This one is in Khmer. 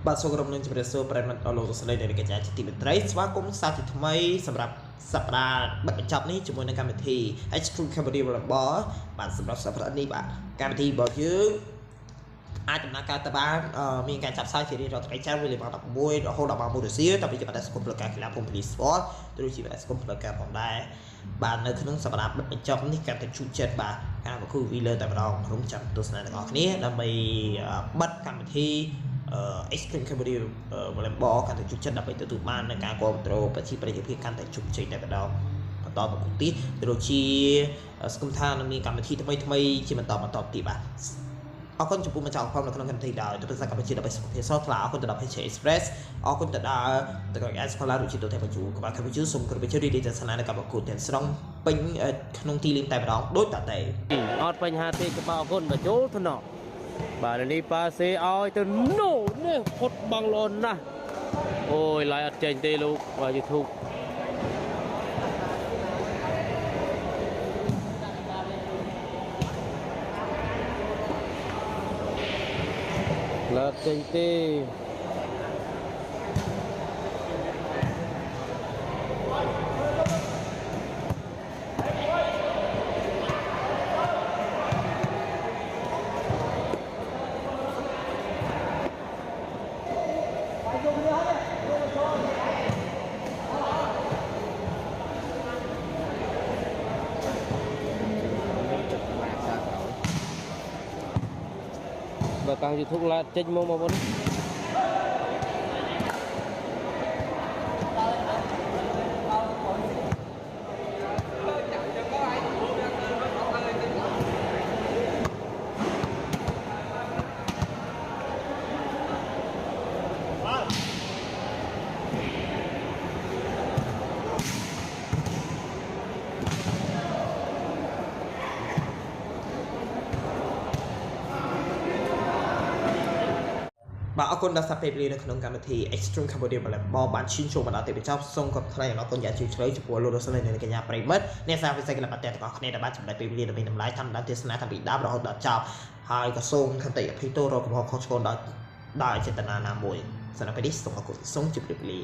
បាទសូមក្រុមនឹងជំរាបសួរប្រិយមិត្តអស់លោកស្រីដែលកញ្ញាជាទីមេត្រីស្វាគមន៍សាទិថ្មីសម្រាប់សប្តាហ៍បិទបញ្ចប់នេះជាមួយនឹងកម្មវិធី Extreme Comedy Volleyball បាទសម្រាប់សប្តាហ៍នេះបាទកម្មវិធីរបស់យើងអាចដំណើរការទៅបានមានការចាប់ផ្សាយជារៀងរាល់ថ្ងៃច័ន្ទវេលាម៉ោង 11 រហូតដល់ម៉ោង 1 រសៀលតែពីបណ្ដាសង្គមផ្លូវការកីឡាភូមិនីស្ពតឬជាបណ្ដាសង្គមផ្លូវការផងដែរបាទនៅក្នុងសប្តាហ៍បិទបញ្ចប់នេះកាន់តែជួបចិត្តបាទការប្រគូវីលើតែម្ដងរំចាំទស្សនាទាំងអស់គ្នាដើម្បីបិទកម្មវិធី Extreme Comedy Volleyball កាន់តែជោគជ័យដើម្បីទទួលបាននូវការគ្រប់គ្រងប្រជាប្រិយភាពកាន់តែជោគជ័យតែម្ដងបន្តមកទៀតដូចជាសង្គមថានឹងមានកម្មវិធីថ្មីជាបន្តទៀតបាទអរគុណចំពោះម្ចាស់អរគុណនៅក្នុងកម្មវិធីដោយទៅភាសាកម្ពុជាដើម្បីសុខភាពសថ្លាអរគុណទៅដល់ PH Express អរគុណទៅដល់ទៅកាន់ Escola រុជាទូទៅបញ្ជូក្បាលកម្ពុជាសូមគោរពជម្រាបរីករាយទស្សនានៅកម្មប្រកួតទាំងស្រុងពេញក្នុងទីលានតែម្ដងដូចតទៅអត់បញ្ហាទេក្បាលអរគុណបញ្ជូថ្នាក់បាទនេះប៉ាសេឲ្យទៅនោះនេះផុតបងលនណាស់អូយឡាយអត់ចេញទេលោកបាទ YouTube ឡាចេញទេបើតាំង YouTube ឡាចេញមកបងប្អូនបាទអរគុណដល់សាពេបលីនៅក្នុងកម្មវិធី Extreme Comedy Volleyball បានឈានចូលមកដល់ទីបញ្ចប់សូមគោរពថ្លែងអំណរគុណយ៉ាងជ្រាលជ្រៅចំពោះលោករស់នៅកញ្ញាប្រិមិត្តអ្នកសារវិស័យកីឡាបាល់ទះទាំងអស់គ្នាដែលបានចំណាយពេលវេលាដើម្បីតម្លៃតាមដានទេសនាតាំងពីដើមរហូតដល់ចប់ហើយក៏សូមខន្តីអភ័យទោសរកកំហុសខុសឆ្គងដោយចេតនាណាមួយសម្រាប់ពេលនេះសូមអរគុណសូមជម្រាបលា